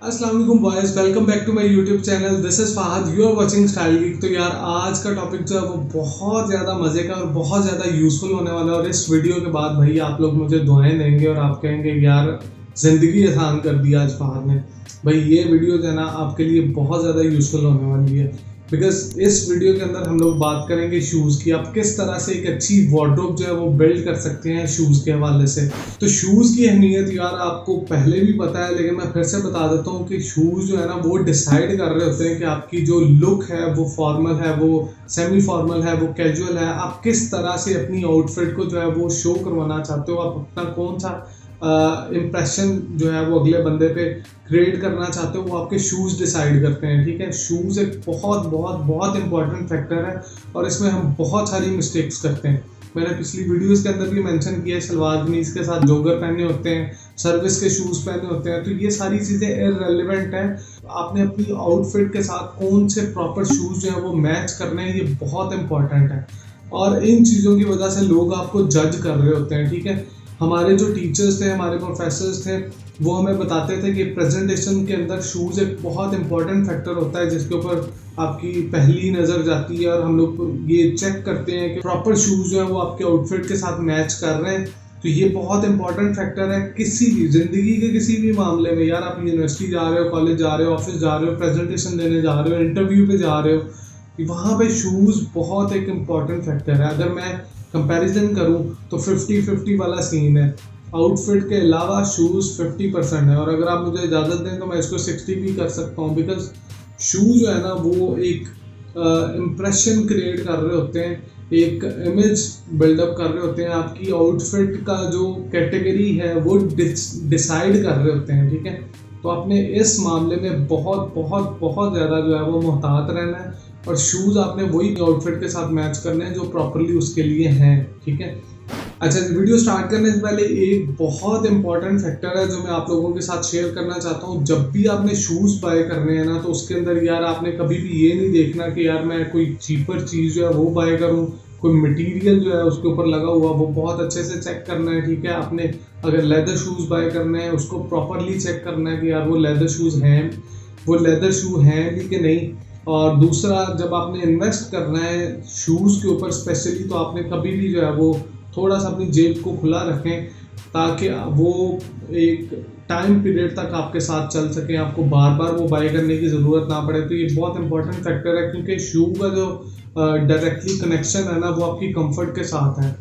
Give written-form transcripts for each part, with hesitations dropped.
अस्सलाम वालेकुम boys, welcome back to my YouTube channel. This is Fahad, you are watching Style Geek. तो यार आज का टॉपिक जो है वो बहुत ज़्यादा मज़े का और बहुत ज़्यादा यूज़फुल होने वाला है। और इस वीडियो के बाद भाई आप लोग मुझे दुआएं देंगे और आप कहेंगे यार ज़िंदगी आसान कर दी आज फहद ने। भाई ये वीडियो जो है ना आपके लिए बहुत ज़्यादा यूज़फुल होने वाली है, बिकॉज इस वीडियो के अंदर हम लोग बात करेंगे शूज़ की। आप किस तरह से एक अच्छी वार्डरोब जो है वो बिल्ड कर सकते हैं शूज़ के हवाले से। तो शूज़ की अहमियत यार आपको पहले भी पता है, लेकिन मैं फिर से बता देता हूँ कि शूज़ जो है ना वो डिसाइड कर रहे होते हैं कि आपकी जो लुक है वो फॉर्मल है, वो सेमी फॉर्मल है, वो कैजुअल है। आप किस तरह से अपनी आउटफिट को जो है वो शो करवाना चाहते हो, आप अपना कौन सा इम्प्रेशन जो है वो अगले बंदे पे क्रिएट करना चाहते हो, वो आपके शूज़ डिसाइड करते हैं। ठीक है, शूज़ एक बहुत बहुत बहुत इंपॉर्टेंट फैक्टर है और इसमें हम बहुत सारी मिस्टेक्स करते हैं। मैंने पिछली वीडियोस के अंदर भी मेंशन किया है, सलवार कमीज के साथ जोगर पहने होते हैं, सर्विस के शूज़ पहने होते हैं। तो ये सारी चीज़ें इररिलेवेंट हैं। आपने अपनी आउटफिट के साथ कौन से प्रॉपर शूज़ जो है वो मैच करने हैं, ये बहुत इंपॉर्टेंट है। और इन चीज़ों की वजह से लोग आपको जज कर रहे होते हैं। ठीक है, हमारे जो टीचर्स थे, हमारे प्रोफेसर्स थे, वो हमें बताते थे कि प्रेजेंटेशन के अंदर शूज़ एक बहुत इंपॉर्टेंट फैक्टर होता है जिसके ऊपर आपकी पहली नज़र जाती है और हम लोग ये चेक करते हैं कि प्रॉपर शूज़ जो है वो आपके आउटफिट के साथ मैच कर रहे हैं। तो ये बहुत इंपॉर्टेंट फैक्टर है किसी भी ज़िंदगी के किसी भी मामले में। यार आप यूनिवर्सिटी जा रहे हो, कॉलेज जा रहे हो, ऑफिस जा रहे हो, प्रेजेंटेशन देने जा रहे हो, इंटरव्यू पे जा रहे हो, वहाँ पे शूज़ बहुत एक इम्पॉर्टेंट फैक्टर है। अगर मैं कंपैरिजन करूँ तो 50-50 वाला सीन है। आउटफिट के अलावा शूज़ 50% है और अगर आप मुझे इजाज़त दें तो मैं इसको 60 भी कर सकता हूँ, बिकॉज शूज़ जो है ना वो एक इम्प्रेशन क्रिएट कर रहे होते हैं, एक इमेज बिल्डअप कर रहे होते हैं। आपकी आउटफिट का जो कैटेगरी है वो डिसाइड कर रहे होते हैं। ठीक है, तो आपने इस मामले में बहुत बहुत बहुत ज़्यादा जो है वो मुहतात रहना है और शूज़ आपने वही आउटफिट के साथ मैच करने हैं जो प्रॉपरली उसके लिए हैं। ठीक है, अच्छा वीडियो स्टार्ट करने से पहले एक बहुत इंपॉर्टेंट फैक्टर है जो मैं आप लोगों के साथ शेयर करना चाहता हूँ। जब भी आपने शूज़ बाय करने हैं ना, तो उसके अंदर यार आपने कभी भी ये नहीं देखना कि यार मैं कोई चीपर चीज़ जो है वो बाय करूँ, कोई मटेरियल जो है उसके ऊपर लगा हुआ वो बहुत अच्छे से चेक करना है। ठीक है, आपने अगर लेदर शूज़ बाय करने हैं उसको प्रॉपरली चेक करना है कि यार वो लेदर शूज़ हैं, वो लेदर शू हैं भी कि नहीं। और दूसरा, जब आपने इन्वेस्ट करना है शूज़ के ऊपर स्पेशली, तो आपने कभी भी जो है वो थोड़ा सा अपनी जेब को खुला रखें ताकि वो एक टाइम पीरियड तक आपके साथ चल सके, आपको बार बार वो बाय करने की ज़रूरत ना पड़े। तो ये बहुत इंपॉर्टेंट फैक्टर है क्योंकि शू का जो डायरेक्टली कनेक्शन है ना वो आपकी कंफर्ट के साथ है।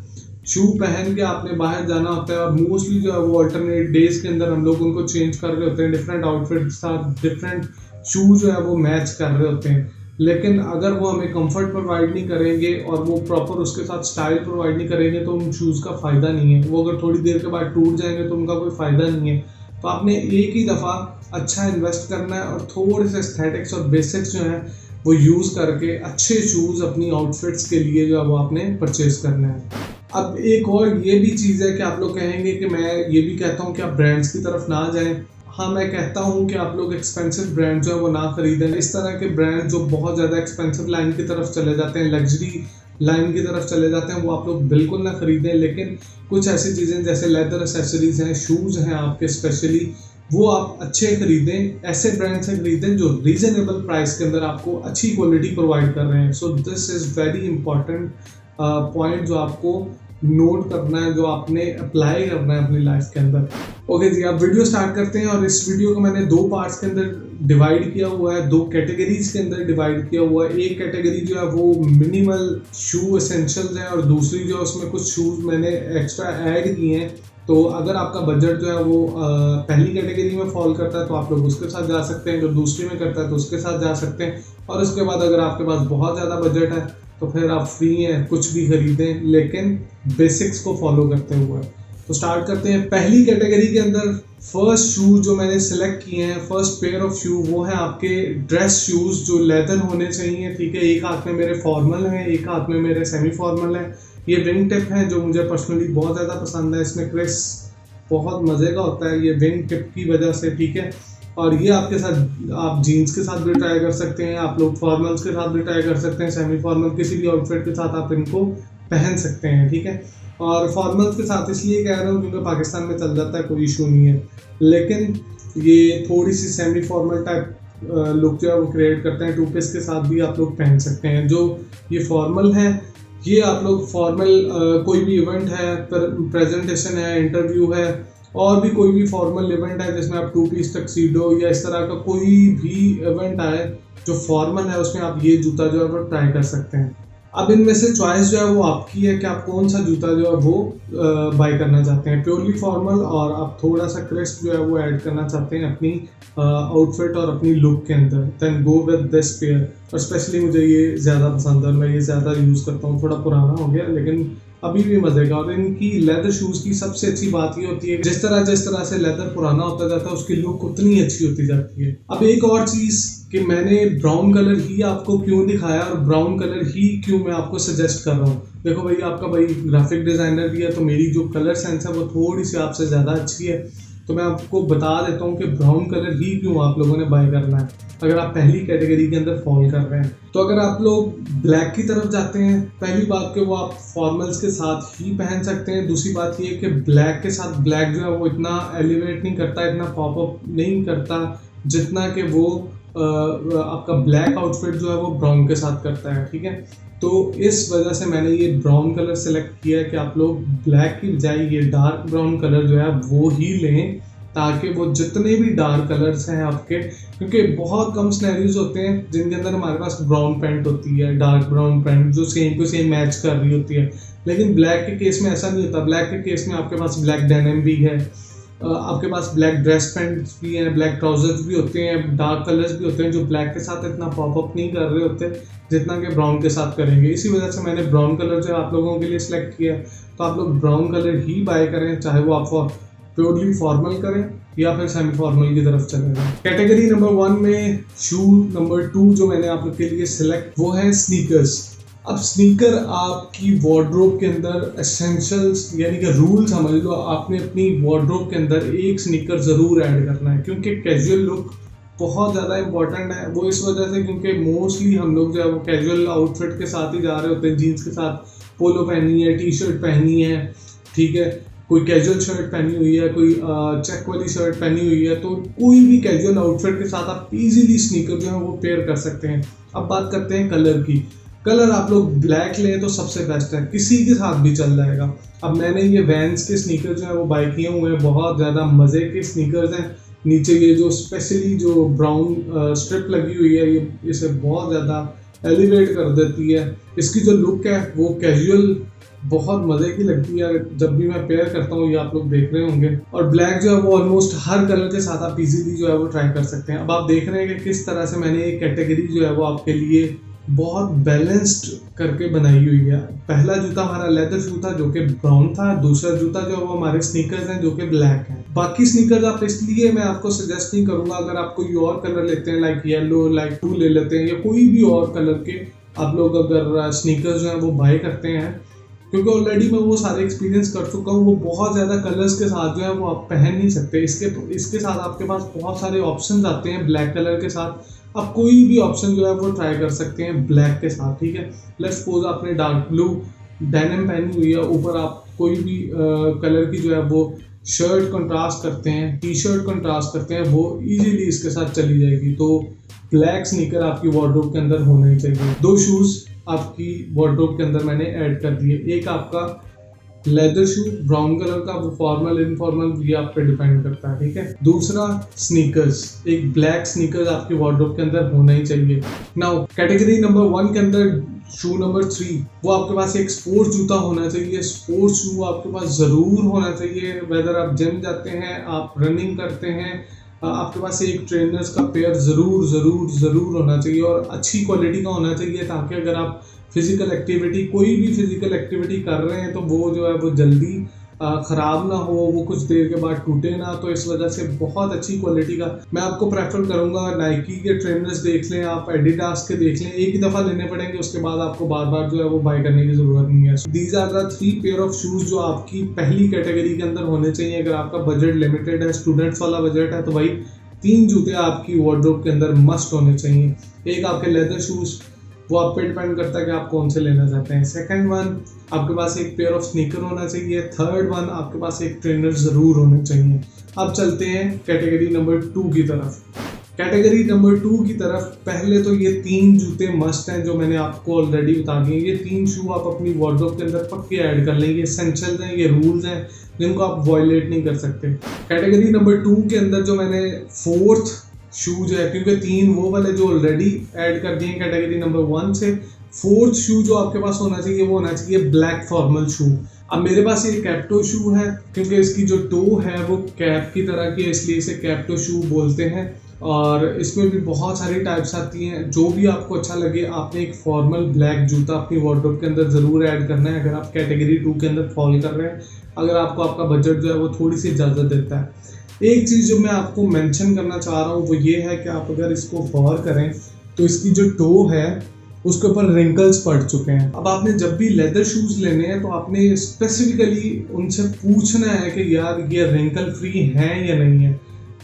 शू पहन के आपने बाहर जाना होता है और मोस्टली जो है वो अल्टरनेट डेज के अंदर हम लोग उनको चेंज कर रहे होते हैं, डिफरेंट आउटफिट के साथ डिफरेंट शूज़ जो है वो मैच कर रहे होते हैं। लेकिन अगर वो हमें कंफर्ट प्रोवाइड नहीं करेंगे और वो प्रॉपर उसके साथ स्टाइल प्रोवाइड नहीं करेंगे तो उन शूज़ का फ़ायदा नहीं है। वो अगर थोड़ी देर के बाद टूट जाएंगे तो उनका कोई फ़ायदा नहीं है। तो आपने एक ही दफ़ा अच्छा इन्वेस्ट करना है और थोड़े से एस्थेटिक्स और बेसिक्स जो हैं वो यूज़ करके अच्छे शूज़ अपनी आउटफिट्स के लिए जो है वो आपने परचेज़ करना है। अब एक और ये भी चीज़ है कि आप लोग कहेंगे कि मैं ये भी कहता हूँ कि आप ब्रांड्स की तरफ ना जाएं। हाँ, मैं कहता हूँ कि आप लोग एक्सपेंसिव ब्रांड जो है वो ना खरीदें। इस तरह के ब्रांड जो बहुत ज़्यादा एक्सपेंसिव लाइन की तरफ चले जाते हैं, लग्जरी लाइन की तरफ चले जाते हैं, वो आप लोग बिल्कुल ना खरीदें। लेकिन कुछ ऐसी चीज़ें जैसे लेदर एक्सेसरीज हैं, शूज़ हैं आपके स्पेशली, वो आप अच्छे खरीदें, ऐसे ब्रांड से खरीदें जो रीजनेबल प्राइस के अंदर आपको अच्छी क्वालिटी प्रोवाइड कर रहे हैं। So this is very important point जो आपको नोट करना है, जो आपने अप्लाई करना है अपनी लाइफ के अंदर। ओके जी, आप वीडियो स्टार्ट करते हैं। और इस वीडियो को मैंने दो पार्ट्स के अंदर डिवाइड किया हुआ है, दो कैटेगरीज के अंदर डिवाइड किया हुआ है। एक कैटेगरी जो है वो मिनिमल शू एसेंशियल्स है और दूसरी जो है उसमें कुछ शूज़ मैंने एक्स्ट्रा ऐड किए हैं। तो अगर आपका बजट जो है वो पहली कैटेगरी में फॉल करता है तो आप लोग उसके साथ जा सकते हैं, अगर दूसरी में करता है तो उसके साथ जा सकते हैं। और उसके बाद अगर आपके पास बहुत ज़्यादा बजट है तो फिर आप फ्री हैं, कुछ भी खरीदें लेकिन बेसिक्स को फॉलो करते हुए। तो स्टार्ट करते हैं। पहली कैटेगरी के अंदर फर्स्ट शूज जो मैंने सेलेक्ट किए हैं, फर्स्ट पेयर ऑफ शू, वो है आपके ड्रेस शूज़ जो लेदर होने चाहिए, ठीक है। एक हाथ में मेरे फॉर्मल हैं, एक हाथ में मेरे सेमी फॉर्मल है। ये विंग टिप है जो मुझे पर्सनली बहुत ज़्यादा पसंद है, इसमें क्रिस बहुत मज़े का होता है ये विंग टिप की वजह से, ठीक है। और ये आपके साथ आप जीन्स के साथ भी ट्राई कर सकते हैं, आप लोग फॉर्मल्स के साथ भी ट्राई कर सकते हैं, सेमी फॉर्मल किसी भी आउटफिट के साथ आप इनको पहन सकते हैं, ठीक है। और फॉर्मल्स के साथ इसलिए कह रहा हूँ क्योंकि पाकिस्तान में चल जाता है, कोई इशू नहीं है, लेकिन ये थोड़ी सी सेमी फॉर्मल टाइप लुक जो है वो क्रिएट करते हैं। टू पीस के साथ भी आप लोग पहन सकते हैं। जो ये फॉर्मल है, ये आप लोग फॉर्मल कोई भी इवेंट है, प्रेजेंटेशन है, इंटरव्यू है, और भी कोई भी फॉर्मल इवेंट है जिसमें आप 2 पीस टक्सीडो या इस तरह का कोई भी इवेंट आए जो फॉर्मल है, उसमें आप ये जूता जो है वो ट्राई कर सकते हैं। अब इनमें से चॉइस जो है वो आपकी है कि आप कौन सा जूता जो है वो बाय करना चाहते हैं, प्योरली फॉर्मल और आप थोड़ा सा क्रिस्प जो है वो ऐड करना चाहते हैं अपनी आउटफिट और अपनी लुक के अंदर, then go with this pair. और स्पेशली मुझे ये ज़्यादा पसंद है, मैं ये ज़्यादा यूज़ करता हूँ। थोड़ा पुराना हो गया लेकिन अभी भी मजे का। और इनकी लेदर शूज़ की सबसे अच्छी बात ये होती है जिस तरह से लेदर पुराना होता जाता है उसकी लुक उतनी अच्छी होती जाती है। अब एक और चीज़ कि मैंने ब्राउन कलर ही आपको क्यों दिखाया और ब्राउन कलर ही क्यों मैं आपको सजेस्ट कर रहा हूँ। देखो भाई, आपका भाई ग्राफिक डिज़ाइनर भी है, तो मेरी जो कलर सेंस है वो थोड़ी सी आपसे ज़्यादा अच्छी है, तो मैं आपको बता देता हूँ कि ब्राउन कलर ही क्यों आप लोगों ने बाय करना है अगर आप पहली कैटेगरी के अंदर फॉल कर रहे हैं। तो अगर आप लोग ब्लैक की तरफ जाते हैं, पहली बात कि वो आप फॉर्मल्स के साथ ही पहन सकते हैं। दूसरी बात ये कि ब्लैक के साथ ब्लैक जो है वो इतना एलिवेट नहीं करता, इतना पॉपअप नहीं करता जितना कि वो आपका ब्लैक आउटफिट जो है वो ब्राउन के साथ करता है, ठीक है। तो इस वजह से मैंने ये ब्राउन कलर सेलेक्ट किया है कि आप लोग ब्लैक की बजाय ये डार्क ब्राउन कलर जो है वो ही लें, ताकि वो जितने भी डार्क कलर्स हैं आपके, क्योंकि बहुत कम सिनेरियोज होते हैं जिनके अंदर हमारे पास ब्राउन पैंट होती है, डार्क ब्राउन पैंट जो सेम टू सेम मैच कर रही होती है, लेकिन ब्लैक के केस में ऐसा नहीं होता। ब्लैक के केस में आपके पास ब्लैक डेनिम भी है, आपके पास ब्लैक ड्रेस पैंट्स भी हैं, ब्लैक ट्राउजर्स भी होते हैं, डार्क कलर्स भी होते हैं जो ब्लैक के साथ इतना पॉपअप नहीं कर रहे होते जितना कि ब्राउन के साथ करेंगे। इसी वजह से मैंने ब्राउन कलर जो है आप लोगों के लिए सिलेक्ट किया है। तो आप लोग ब्राउन कलर ही बाय करें, चाहे वो आप प्योरली फॉर्मल करें या फिर सेमी फॉर्मल की तरफ चले जाएं। कैटेगरी नंबर 1 में शू नंबर 2 जो मैंने आप लोग के लिए सिलेक्ट, वो है स्नीकर्स। अब स्नीकर आपकी वार्डरोब के अंदर एसेंशियल्स यानी कि रूल समझ लो, आपने अपनी वार्डरोब के अंदर एक स्नीकर ज़रूर ऐड करना है, क्योंकि कैजुअल लुक बहुत ज़्यादा इंपॉर्टेंट है। वो इस वजह से क्योंकि मोस्टली हम लोग जो है वो कैजुअल आउटफिट के साथ ही जा रहे होते हैं, जीन्स के साथ पोलो पहनी है, टी शर्ट पहनी है, ठीक है, कोई कैजुअल शर्ट पहनी हुई है, कोई चेक वाली शर्ट पहनी हुई है, तो कोई भी कैजुअल आउटफिट के साथ आप इजीली स्नीकर जो है वो पेयर कर सकते हैं। अब बात करते हैं कलर की। कलर आप लोग ब्लैक लें तो सबसे बेस्ट है, किसी के साथ भी चल जाएगा। अब मैंने ये वैंस के स्नीकर जो है वो बाय किए हुए हैं, बहुत ज़्यादा मज़े के स्नीकर्स हैं। नीचे ये जो स्पेशली जो ब्राउन स्ट्रिप लगी हुई है, ये इसे बहुत ज़्यादा एलिवेट कर देती है। इसकी जो लुक है वो कैजुअल बहुत मज़े की लगती है जब भी मैं पेयर करता हूँ, ये आप लोग देख रहे होंगे। और ब्लैक जो है वो ऑलमोस्ट हर कलर के साथ आप इजीली जो है वो ट्राई कर सकते हैं। अब आप देख रहे हैं कि किस तरह से मैंने एक कैटेगरी जो है वो आपके लिए बहुत बैलेंस्ड करके बनाई हुई है। पहला जूता हमारा लेदर शू था जो कि ब्राउन था, दूसरा जूता जो है वो हमारे स्नीकर्स हैं जो कि ब्लैक हैं। बाकी स्नीकर्स आप इसलिए मैं आपको सजेस्ट नहीं करूँगा, अगर आप कोई और कलर लेते हैं लाइक येलो, लाइक ब्लू ले लेते हैं या कोई भी और कलर के आप लोग अगर स्नीकर्स जो हैं वो बाय करते हैं, क्योंकि ऑलरेडी मैं वो सारे एक्सपीरियंस कर चुका हूँ। वो बहुत ज़्यादा कलर्स के साथ जो है वो आप पहन नहीं सकते। इसके साथ आपके पास बहुत सारे ऑप्शंस आते हैं। ब्लैक कलर के साथ आप कोई भी ऑप्शन जो है वो ट्राई कर सकते हैं ब्लैक के साथ, ठीक है। लेट्स सपोज आपने डार्क ब्लू डेनिम पहनी हुई है, ऊपर आप कोई भी कलर की जो है वो शर्ट कंट्रास्ट करते हैं, टी शर्ट कंट्रास्ट करते हैं, वो इजीली इसके साथ चली जाएगी। तो ब्लैक स्नीकर आपकी वार्डरोब के अंदर होना ही चाहिए। 2 शूज़ आपकी वार्डरोब के अंदर मैंने ऐड कर दिए। एक आपका लेदर शू ब्राउन कलर का, वो फॉर्मल इनफॉर्मल ये आप पे डिपेंड करता है, ठीक है। दूसरा स्नीकर्स, एक ब्लैक स्नीकर्स आपके वार्डरोब के अंदर होना ही चाहिए। नाउ कैटेगरी नंबर 1 के अंदर शू नंबर 3, वो आपके पास एक स्पोर्ट्स जूता होना चाहिए। स्पोर्ट्स शू आपके पास ज़रूर होना चाहिए, वेदर आप जिम जाते हैं, आप रनिंग करते हैं, आपके पास एक ट्रेनर्स का पेयर ज़रूर होना चाहिए और अच्छी क्वालिटी का होना चाहिए, ताकि अगर आप कोई भी फिजिकल एक्टिविटी कर रहे हैं तो वो जो है वो जल्दी ख़राब ना हो, वो कुछ देर के बाद टूटे ना, तो इस वजह से बहुत अच्छी क्वालिटी का मैं आपको प्रेफर करूँगा। नाइकी के ट्रेनर्स देख लें, आप एडिडास के देख लें, एक ही दफ़ा लेने पड़ेंगे, उसके बाद आपको बार बार जो है वो बाय करने की ज़रूरत नहीं है। These are the 3 pair of shoes जो आपकी पहली कैटेगरी के अंदर होने चाहिए। अगर आपका बजट लिमिटेड है, स्टूडेंट्स वाला बजट है, तो भाई 3 जूते आपकी वार्डरोब के अंदर मस्ट होने चाहिए। एक आपके लेदर शूज़, वो आप पे डिपेंड करता है कि आप कौन से लेना चाहते हैं। सेकंड वन, आपके पास एक पेयर ऑफ स्नीकर होना चाहिए। थर्ड वन, आपके पास एक ट्रेनर ज़रूर होने चाहिए। अब चलते हैं कैटेगरी नंबर 2 की तरफ। कैटेगरी नंबर 2 की तरफ पहले तो ये 3 जूते मस्ट हैं जो मैंने आपको ऑलरेडी बता दिए। ये 3 शू आप अपनी वार्डरोब के अंदर पक्के ऐड कर लें। ये एसेंशियल्स हैं, ये रूल्स हैं जिनको आप वायलेट नहीं कर सकते। कैटेगरी नंबर 2 के अंदर जो मैंने 4th शूज है, क्योंकि 3 वो वाले जो ऑलरेडी ऐड कर दिए कैटेगरी नंबर 1 से, 4th शू जो आपके पास होना चाहिए वो होना चाहिए ब्लैक फॉर्मल शू। अब मेरे पास ये कैप्टो शू है, क्योंकि इसकी जो टो है वो कैप की तरह की है, इसलिए इसे कैप्टो शू बोलते हैं। और इसमें भी बहुत सारी टाइप्स आती हैं, जो भी आपको अच्छा लगे। आपने एक फॉर्मल ब्लैक जूता अपनी वार्डरोब के अंदर ज़रूर ऐड करना है अगर आप कैटेगरी 2 के अंदर फॉल कर रहे हैं, अगर आपको आपका बजट जो है वो थोड़ी सी इजाज़त देता है। एक चीज़ जो मैं आपको मेंशन करना चाह रहा हूँ वो ये है कि आप अगर इसको गौर करें तो इसकी जो टो है उसके ऊपर रिंकल्स पड़ चुके हैं। अब आपने जब भी लेदर शूज़ लेने हैं तो आपने स्पेसिफिकली उनसे पूछना है कि यार ये रिंकल फ्री हैं या नहीं है।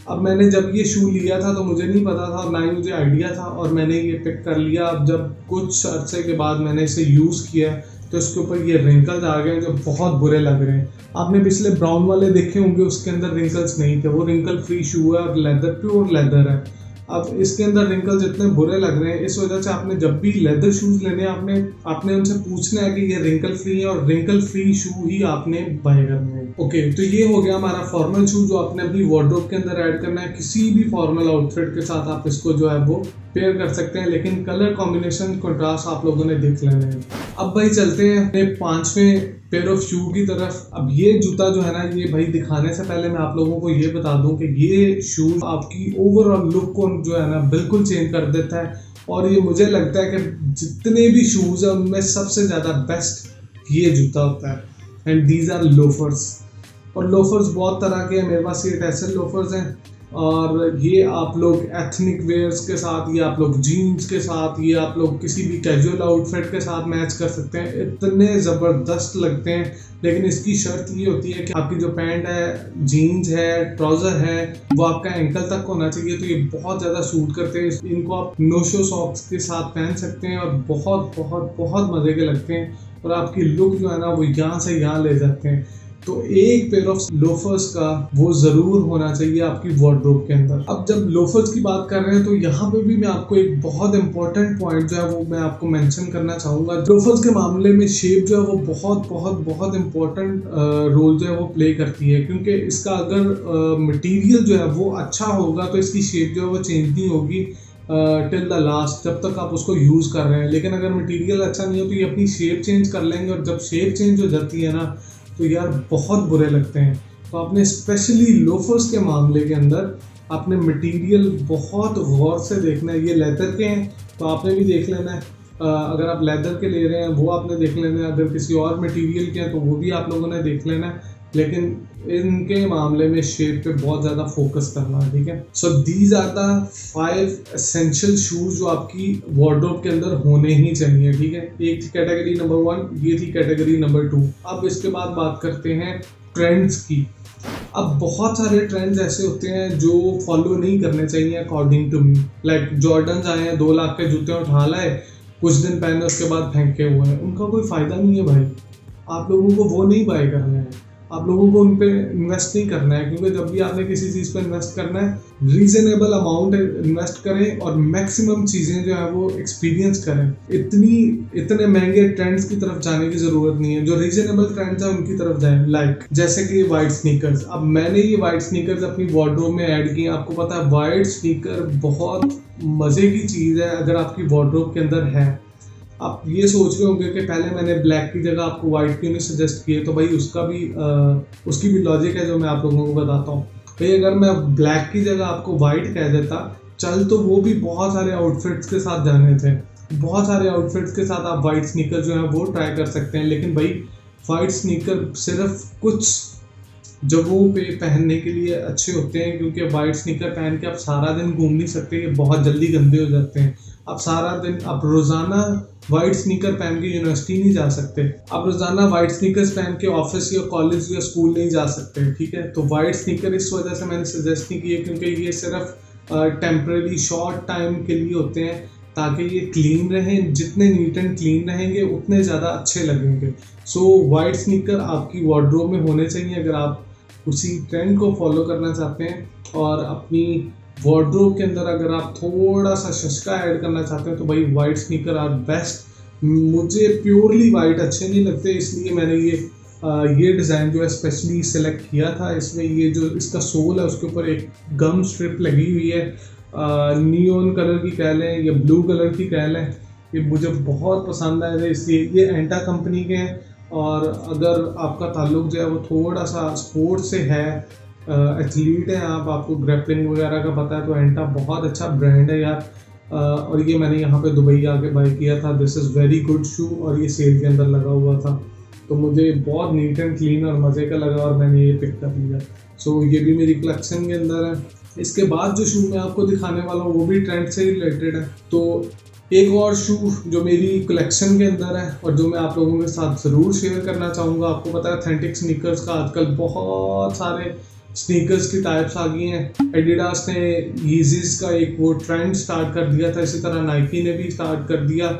अब मैंने जब ये शू लिया था तो मुझे नहीं पता था, ना ही मुझे आइडिया था, और मैंने ये पिक कर लिया। अब जब कुछ अर्से के बाद मैंने इसे यूज़ किया तो इसके ऊपर ये रिंकल्स आ गए जो बहुत बुरे लग रहे हैं। आपने पिछले ब्राउन वाले देखे होंगे, उसके अंदर रिंकल्स नहीं थे, वो रिंकल फ्री शू है और लेदर प्योर लेदर है। अब इसके अंदर रिंकल्स इतने बुरे लग रहे हैं, इस वजह से आपने जब भी लेदर शूज़ लेने आपने उनसे पूछना है कि ये रिंकल फ्री है और रिंकल फ्री शू ही आपने बाय करने हैं। ओके, तो ये हो गया हमारा फॉर्मल शू जो आपने अपनी वार्डरोब के अंदर ऐड करना है। किसी भी फॉर्मल आउटफिट के साथ आप इसको जो है वो पेयर कर सकते हैं, लेकिन कलर कॉम्बिनेशन कंट्रास्ट आप लोगों ने देख लेना है। अब भाई चलते हैं अपने 5वें पेयर ऑफ शू की तरफ। अब ये जूता जो है ना, ये भाई दिखाने से पहले मैं आप लोगों को ये बता दूं कि ये शूज आपकी ओवरऑल लुक को जो है ना बिल्कुल चेंज कर देता है। और ये मुझे लगता है कि जितने भी शूज हैं उनमें सबसे ज़्यादा बेस्ट ये जूता होता है। And these are loafers. और लोफर्स बहुत तरह के हैं, मेरे पास ये टेसल लोफर्स हैं, और ये आप लोग एथनिक वेयर्स के साथ, ये आप लोग जीन्स के साथ, ये आप लोग किसी भी कैजुअल आउटफिट के साथ मैच कर सकते हैं। इतने ज़बरदस्त लगते हैं। लेकिन इसकी शर्त ये होती है कि आपकी जो पैंट है, जीन्स है, ट्राउज़र है, वो आपका एंकल तक होना चाहिए। तो ये बहुत ज़्यादा सूट करते हैं। इनको आप नो शो सॉक्स के साथ पहन सकते हैं और बहुत बहुत बहुत मज़े के लगते हैं, और आपकी लुक जो है ना वो यहाँ से यहाँ ले जाते हैं। तो एक पेयर ऑफ लोफर्स का वो ज़रूर होना चाहिए आपकी वार्डरोब के अंदर। अब जब लोफर्स की बात कर रहे हैं तो यहाँ पे भी मैं आपको एक बहुत इंपॉर्टेंट पॉइंट जो है वो मैं आपको मेंशन करना चाहूँगा। लोफर्स के मामले में शेप जो है वो बहुत बहुत बहुत इंपॉर्टेंट रोल जो है वो प्ले करती है, क्योंकि इसका अगर मटीरियल जो है वो अच्छा होगा तो इसकी शेप जो है वो चेंज नहीं होगी टिल द लास्ट, जब तक आप उसको यूज़ कर रहे हैं। लेकिन अगर मटीरियल अच्छा नहीं हो तो ये अपनी शेप चेंज कर लेंगे, और जब शेप चेंज हो जाती है ना तो यार बहुत बुरे लगते हैं। तो आपने स्पेशली लोफर्स के मामले के अंदर आपने मटेरियल बहुत गौर से देखना है। ये लेदर के हैं तो आपने भी देख लेना है, अगर आप लेदर के ले रहे हैं वो आपने देख लेना है, अगर किसी और मटेरियल के हैं तो वो भी आप लोगों ने देख लेना है। लेकिन इनके मामले में शेप पे बहुत ज़्यादा फोकस करना है, ठीक है। So these are the 5 essential shoes जो आपकी वार्डरोब के अंदर होने ही चाहिए, ठीक है। एक थी कैटेगरी नंबर 1, ये थी कैटेगरी नंबर 2। अब इसके बाद बात करते हैं ट्रेंड्स की। अब बहुत सारे ट्रेंड्स ऐसे होते हैं जो फॉलो नहीं करने चाहिए according to me. Like Jordans आए हैं, 2 लाख के जूते उठा लाए, कुछ दिन पहने उसके बाद फेंके हुए हैं, उनका कोई फ़ायदा नहीं है भाई। आप लोगों को वो नहीं बाय करना है, आप लोगों को उन पे इन्वेस्ट नहीं करना है, क्योंकि जब भी आपने किसी चीज़ पे इन्वेस्ट करना है रीज़नेबल अमाउंट इन्वेस्ट करें और मैक्सिमम चीज़ें जो है वो एक्सपीरियंस करें। इतने महंगे ट्रेंड्स की तरफ जाने की ज़रूरत नहीं है। जो रीज़नेबल ट्रेंड्स हैं उनकी तरफ जाएं, लाइक जैसे कि वाइट स्नीकर्स। अब मैंने ये वाइट स्नीकर्स अपनी वार्डरोब में ऐड किए। आपको पता है वाइट स्नीकर बहुत मज़े की चीज़ है अगर आपकी वार्डरोब के अंदर है। आप ये सोच रहे होंगे कि पहले मैंने ब्लैक की जगह आपको वाइट क्यों नहीं सजेस्ट किए, तो भाई उसकी भी लॉजिक है जो मैं आप लोगों को बताता हूँ। भाई अगर मैं ब्लैक की जगह आपको वाइट कह देता, चल तो वो भी बहुत सारे आउटफिट्स के साथ जाने थे, बहुत सारे आउटफिट्स के साथ आप वाइट स्नीकर जो है वो ट्राई कर सकते हैं। लेकिन भाई वाइट स्नीकर सिर्फ कुछ जगहों पे पहनने के लिए अच्छे होते हैं, क्योंकि वाइट स्नीकर पहन के आप सारा दिन घूम नहीं सकते, ये बहुत जल्दी गंदे हो जाते हैं। आप रोज़ाना वाइट स्नीकर पहन के यूनिवर्सिटी नहीं जा सकते, आप रोज़ाना वाइट स्नीकर्स पहन के ऑफिस या कॉलेज या स्कूल नहीं जा सकते, ठीक है। तो वाइट स्नीकर इस वजह से मैंने सजेस्ट नहीं किए, क्योंकि ये सिर्फ टेम्परेरी शॉर्ट टाइम के लिए होते हैं, ताकि ये क्लीन रहें। जितने नीट एंड क्लीन रहेंगे उतने ज़्यादा अच्छे लगेंगे। सो वाइट स्नीकर आपकी वार्डरोब में होने चाहिए अगर आप उसी ट्रेंड को फॉलो करना चाहते हैं। और अपनी वार्डरोब के अंदर अगर आप थोड़ा सा शशका ऐड करना चाहते हैं तो भाई वाइट स्नीकर आर बेस्ट। मुझे प्योरली वाइट अच्छे नहीं लगते, इसलिए मैंने ये डिज़ाइन जो है स्पेशली सेलेक्ट किया था। इसमें ये जो इसका सोल है उसके ऊपर एक गम स्ट्रिप लगी हुई है, नियॉन कलर की कह लें या ब्लू कलर की कह लें। ये मुझे बहुत पसंद आए थे, इसलिए ये एंटा कंपनी के हैं। और अगर आपका ताल्लुक जो है वो थोड़ा सा स्पोर्ट से है, एथलीट है आपको ग्रैपलिंग वगैरह का पता है, तो एंटा बहुत अच्छा ब्रांड है यार। और ये मैंने यहाँ पे दुबई आके बाय किया था। दिस इज़ वेरी गुड शू, और ये सेल के अंदर लगा हुआ था, तो मुझे बहुत नीट एंड क्लीन और मज़े का लगा और मैंने ये पिक कर लिया। सो ये भी मेरी कलेक्शन के अंदर है। इसके बाद जो शू मैं आपको दिखाने वाला हूँ वो भी ट्रेंड से रिलेटेड है। तो एक और शू जो मेरी कलेक्शन के अंदर है और जो मैं आप लोगों के साथ ज़रूर शेयर करना चाहूँगा, आपको पता है ऑथेंटिक स्नीकर्स का आजकल बहुत सारे स्नीकर्स की टाइप्स आ गई हैं। एडिडास ने यीज़ीज़ का एक वो ट्रेंड स्टार्ट कर दिया था, इसी तरह नाइकी ने भी स्टार्ट कर दिया।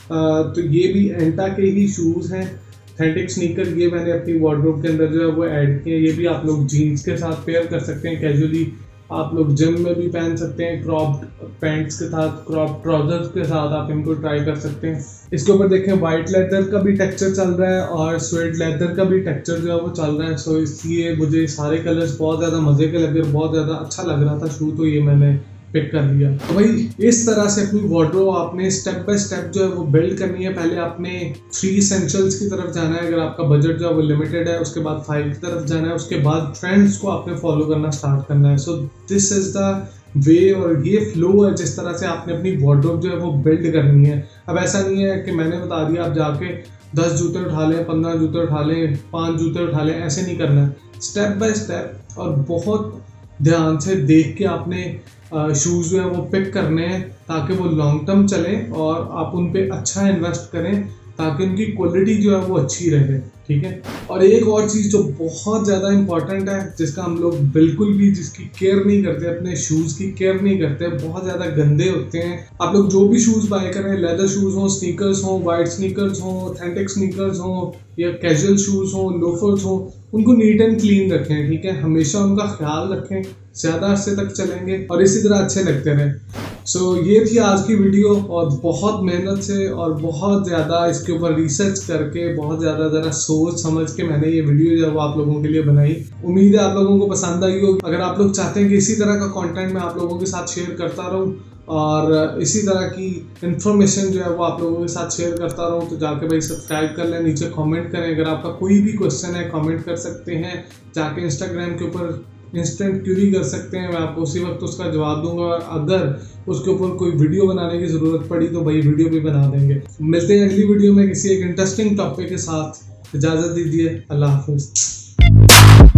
तो ये भी एंटा के ही शूज़ हैं ऑथेंटिक स्नीकर। ये मैंने अपनी वार्डरोब के अंदर जो है वो ऐड किए। ये भी आप लोग जीन्स के साथ पेयर कर सकते हैं, कैजुअली आप लोग जिम में भी पहन सकते हैं, क्रॉप्ड पैंट्स के साथ, क्रॉप ट्राउजर्स के साथ आप इनको ट्राई कर सकते हैं। इसके ऊपर देखें वाइट लेदर का भी टेक्सचर चल रहा है और स्वेट लेदर का भी टेक्सचर जो है वो चल रहा है। सो इसलिए मुझे सारे कलर्स बहुत ज़्यादा मज़े के लगे और बहुत ज़्यादा अच्छा लग रहा था शू, तो ये मैंने पिक कर लिया। तो भाई इस तरह से अपनी वार्डरोब आपने स्टेप बाय स्टेप जो है वो बिल्ड करनी है। पहले आपने 3 एसेंशियल्स की तरफ जाना है, अगर आपका बजट जो है वो लिमिटेड है। उसके बाद 5 की तरफ जाना है, उसके बाद ट्रेंड्स को आपने फॉलो करना स्टार्ट करना है। So this is the way, और ये फ्लो है जिस तरह से आपने अपनी वार्डरोब जो है वो बिल्ड करनी है। अब ऐसा नहीं है कि मैंने बता दिया आप जाके 10 जूते उठा लें, 15 जूते उठा लें, 5 जूते उठा लें, ऐसे नहीं करना है। स्टेप बाय स्टेप और बहुत ध्यान से देख के आपने शूज़ जो है वो पिक करने हैं, ताकि वो लॉन्ग टर्म चलें और आप उन पे अच्छा इन्वेस्ट करें, ताकि उनकी क्वालिटी जो है वो अच्छी रहे, ठीक है। और एक और चीज़ जो बहुत ज़्यादा इंपॉर्टेंट है, जिसका हम लोग बिल्कुल भी जिसकी केयर नहीं करते, अपने शूज़ की केयर नहीं करते, बहुत ज़्यादा गंदे होते हैं। आप लोग जो भी शूज़ बाय करें, लेदर शूज़ हों, स्नीकर्स हों, वाइट स्नीकर्स हों, ऑथेंटिक स्नीकर्स हों या कैजुअल शूज़ हों, लोफर्स हों, उनको नीट एंड क्लीन रखें, ठीक है। हमेशा उनका ख्याल रखें, ज़्यादा अरसे तक चलेंगे और इसी तरह अच्छे लगते रहें। सो ये थी आज की वीडियो, और बहुत मेहनत से और बहुत ज़्यादा इसके ऊपर रिसर्च करके, बहुत ज़्यादा ज़रा सोच समझ के मैंने ये वीडियो जो है वो आप लोगों के लिए बनाई। उम्मीद है आप लोगों को पसंद आई होगी। अगर आप लोग चाहते हैं कि इसी तरह का कंटेंट मैं आप लोगों के साथ शेयर करता रहूं और इसी तरह की इन्फॉर्मेशन जो है वो आप लोगों के साथ शेयर करता रहूं, तो जाके भाई सब्सक्राइब कर लें, नीचे कमेंट करें। अगर आपका कोई भी क्वेश्चन है कमेंट कर सकते हैं, जाके इंस्टाग्राम के ऊपर इंस्टेंट क्यूरी कर सकते हैं, मैं आपको उसी वक्त उसका जवाब दूंगा। और अगर उसके ऊपर कोई वीडियो बनाने की ज़रूरत पड़ी तो भाई वीडियो भी बना देंगे। मिलते हैं अगली वीडियो में किसी एक इंटरेस्टिंग टॉपिक के साथ। इजाज़त दीजिए, अल्लाह हाफिज़।